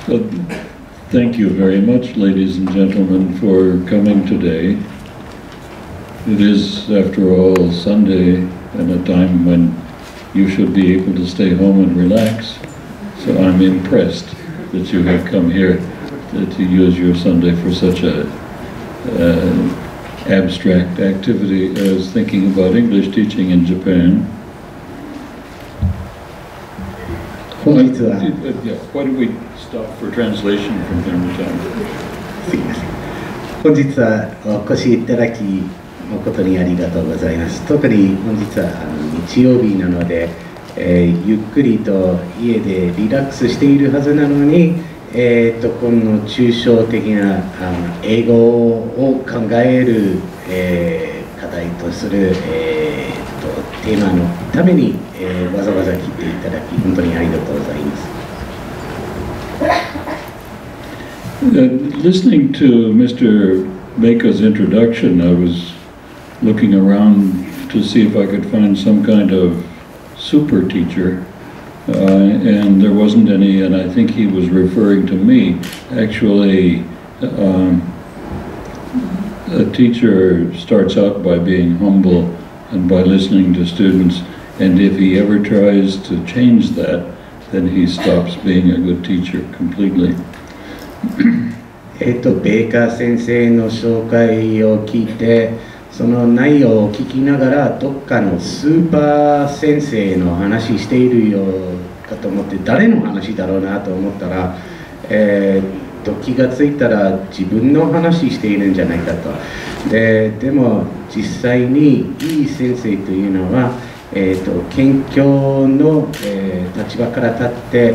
Well, thank you very much, ladies and gentlemen, for coming today. It is, after all, Sunday and a time when you should be able to stay home and relax. So I'm impressed that you have come here to use your Sunday for such a abstract activity as thinking about English teaching in Japan. Why don't we stop for translation from time to time? すいません。本日はお越しいただき誠にありがとうございます。特に本日は日曜日なので、ゆっくりと家でリラックスしているはずなのに、この抽象的な英語を考える、課題とする、テーマのために、わざわざ来ていただき本当にありがとうございます。Listening to Mr. Baker's introduction, I was looking around to see if I could find some kind of super teacher, and there wasn't any, and I think he was referring to me. Actually, a teacher starts out by being humble and by listening to students, and if he ever tries to change that, then he stops being a good teacher completely. ベーカー先生の紹介を聞いて、その内容を聞きながら、どっかのスーパー先生の話しているよかと思って、誰の話だろうなと思ったら、気がついたら自分の話しているんじゃないかと。でも実際にいい先生というのは、謙虚の、立場から立って、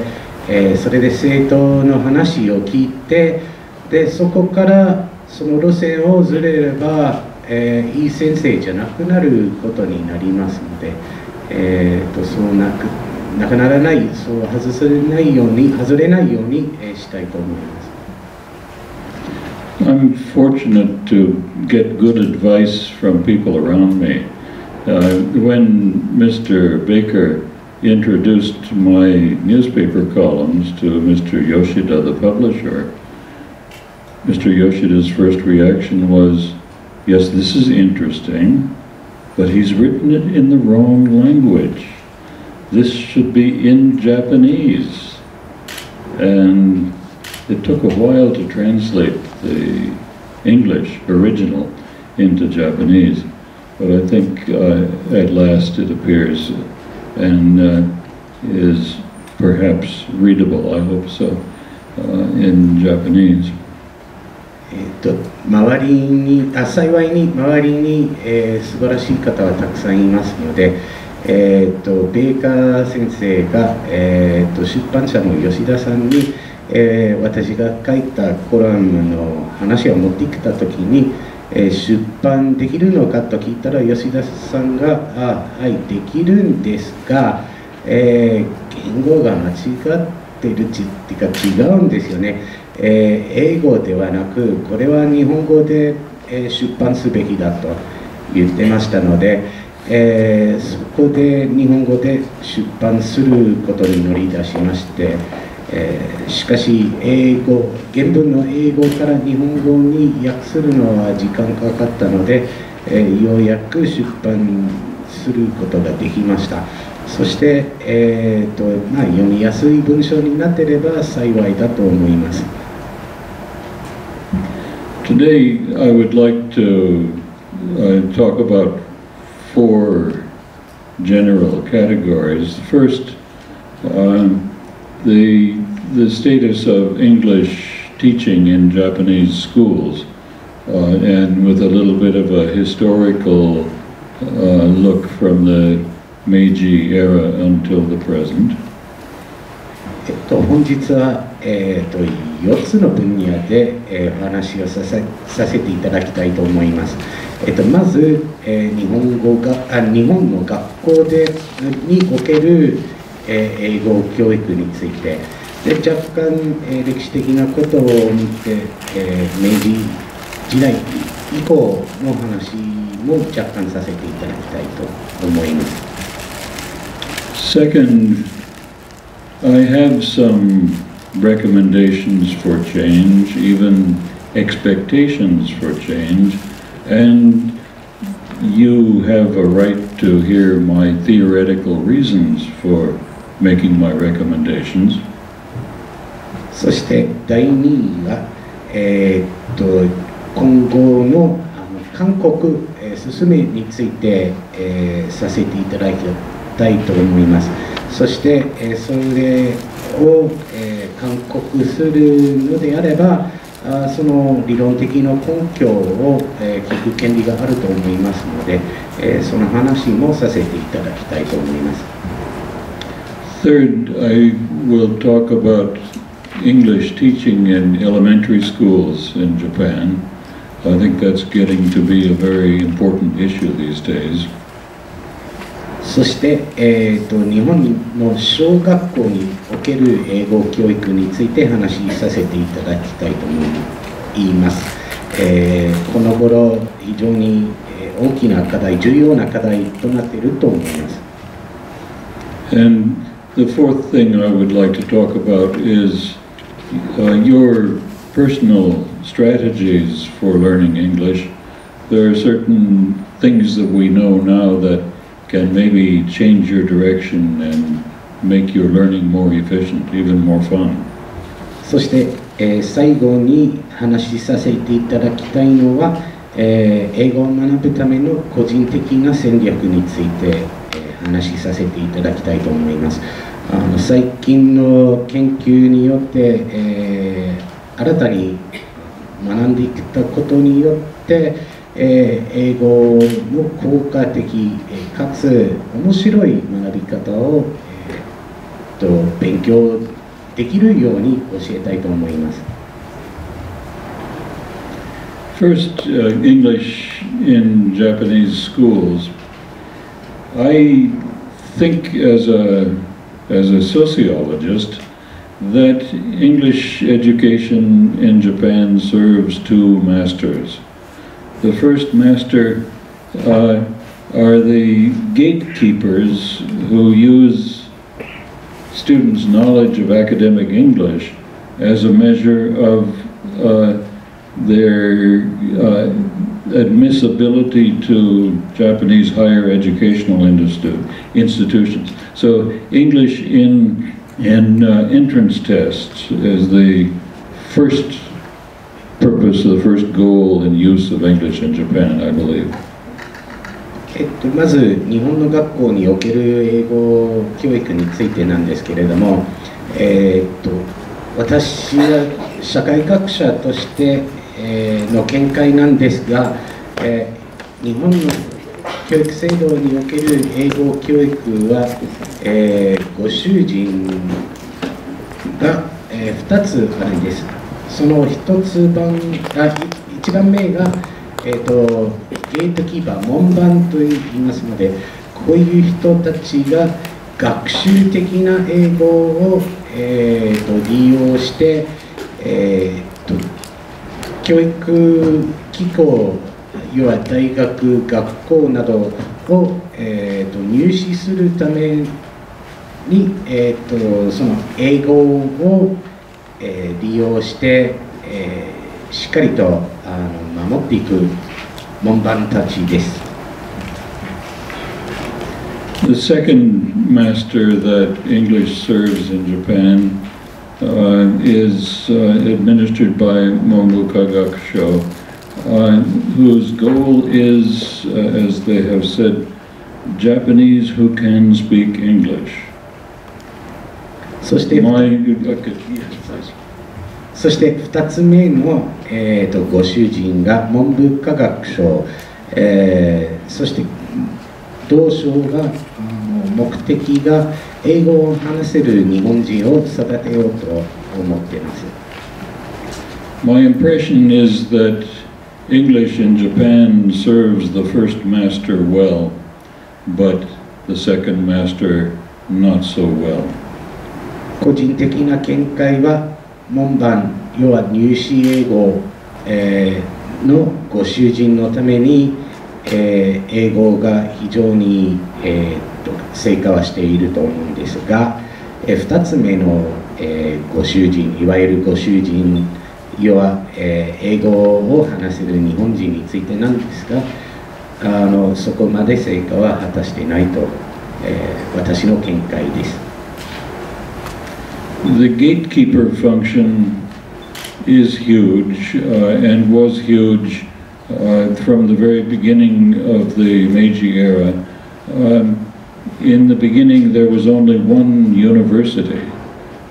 それで生徒の話を聞いて、でそこからその路線をずれれば、いい先生じゃなくなることになりますので、そうなくならない、そう外れないようにしたいと思います。I'm fortunate to get good advice from people around me. When Mr. Baker introduced my newspaper columns to Mr. Yoshida, the publisher, Mr. Yoshida's first reaction was, yes, this is interesting, but he's written it in the wrong language. This should be in Japanese. And it took a while to translate the English original into Japanese, but I think at last it appears and is perhaps readable, I hope so, in Japanese. 幸いに周りに、素晴らしい方はたくさんいますので、ベーカー先生が、出版社の吉田さんに、私が書いたコラムの話を持ってきたときに、出版できるのかと聞いたら、吉田さんが「はい、できるんですが、言語が間違ってるっていうか違うんですよね。英語ではなく、これは日本語で、出版すべきだ」と言ってましたので、そこで日本語で出版することに乗り出しまして、しかし原文の英語から日本語に訳するのは時間かかったので、ようやく出版することができました。そして、読みやすい文章になっていれば幸いだと思います。Today, I would like to talk about 4 general categories. First, the status of English teaching in Japanese schools, and with a little bit of a historical look from the Meiji era until the present. 本日は、4つの分野で、お話をさせていただきたいと思います。まず、日本の学校における、英語教育について、で若干、歴史的なことを見て、明治時代以降の話も若干させていただきたいと思います。Second, I have some recommendations for change, even expectations for change, and you have a right to hear my theoretical reasons for making my recommendations. そして第2位は、今後の韓国進めについて、させていただきたいと思います。そして、それを、勧告するのであれば、その理論的な根拠を、聞く権利があると思いますので、その話もさせていただきたいと思います。Third, I will talk about English teaching in elementary schools in Japan. I think that's getting to be a very important issue these days. そして、日本の小学校における英語教育について話しさせていただきたいと思います。この頃非常に大きな課題、重要な課題となっていると思います。And the fourth thing I would like to talk about is your personal strategies for learning English. There are certain things that we know now that can maybe change your direction and make your learning more efficient, even more fun. そして、最後に話しさせていただきたいのは、英語を学ぶための個人的な戦略について、話しさせていただきたいと思います。最近の研究によって、新たに学んできたことによって、英語の効果的かつ面白い学び方を、勉強できるように教えたいと思います。First, English in Japanese schools. I think as a sociologist that English education in Japan serves two masters. The first master are the gatekeepers who use students' knowledge of academic English as a measure of their admissibility to Japanese higher educational institutions. So English in entrance tests is the first purpose, the first goal and use of English in Japan, I believe. まず日本の学校における英語教育についてなんですけれども、私は社会学者として、の見解なんですが、日本の教育制度における英語教育は、ご主人が、2つあるんです。その1番目が、ゲートキーパー、門番と言いますので、こういう人たちが学習的な英語を、利用して、教育機構、要は大学、学校などを、入試するために、その英語を、利用して、しっかりと守っていく門番たちです。The second master that English serves in Japan is administered by Momukagakusho, whose goal is, as they have said, Japanese who can speak English. そして2つ目の、ご主人が文部科学省、そして同省が目的が英語を話せる日本人を育てようと思っています。My impression is that English in Japan serves the first master well, but the second master not so well. 個人的な見解は門番、要は入試英語、のご主人のために、英語が非常に、成果はしていると思うんですが、2つ目の、ご囚人、いわゆるご囚人、要は、英語を話せる日本人についてなんですが、そこまで成果は果たしていないと、私の見解です。The gatekeeper function is huge and was huge from the very beginning of the Meiji era. In the beginning, there was only one university,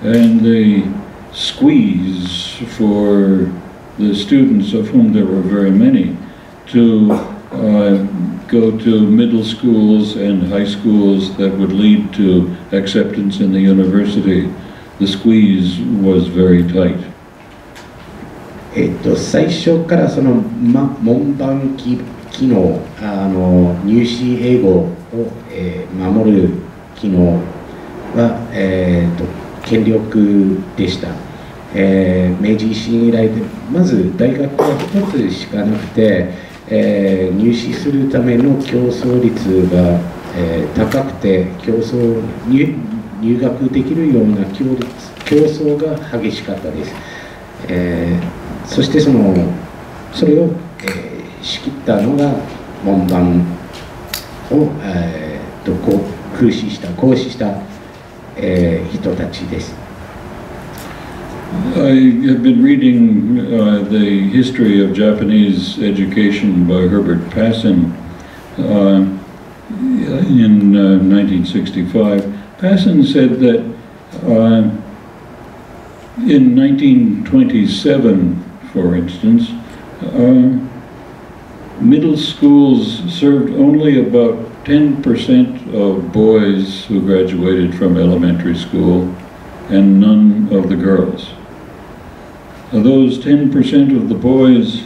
and the squeeze for the students, of whom there were very many, to go to middle schools and high schools that would lead to acceptance in the university. The squeeze was very tight. 最初からその、門番機能、入試英語を、守る機能は、権力でした。明治維新以来でまず大学は1つしかなくて、入試するための競争率が、高くて入学できるような競争が激しかったです。そしてそれを、仕切ったのが門番を、行使した、人たちです。I have been reading the history of Japanese education by Herbert Passin in 1965. Passin said that in 1927, for instance, middle schools served only about 10% of boys who graduated from elementary school and none of the girls. Those 10% of the boys,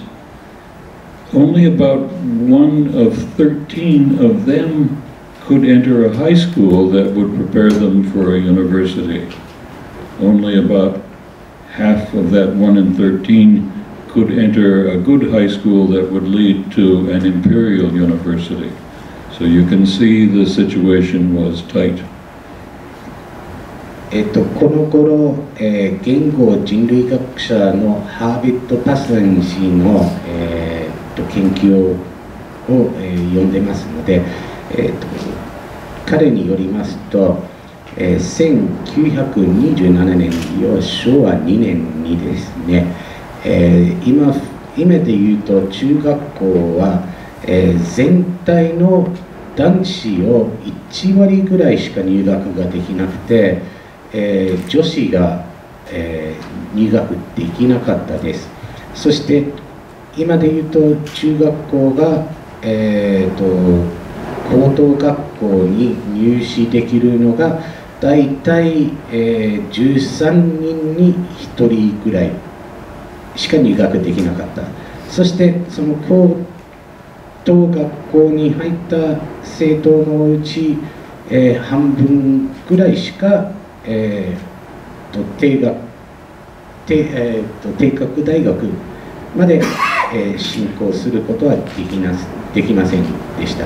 only about 1 of 13 of them could enter a high school that would prepare them for a university. Only about half of that 1 in 13 could enter a good high school that would lead to an imperial university. So you can see the situation was tight. この頃、言語人類学者のハービット・パスン氏の、研究を、読んでますので、彼によりますと、1927年、要は昭和2年にですね、今で言うと中学校は、全体の男子を1割ぐらいしか入学ができなくて、女子が、入学できなかったです。そして今で言うと中学校が、高等学校に入試できるのがだいたい13人に1人ぐらいしか入学できなかった。そしてその高等学校に入った生徒のうち、半分ぐらいしか低学大学まで進行することはできませんでした。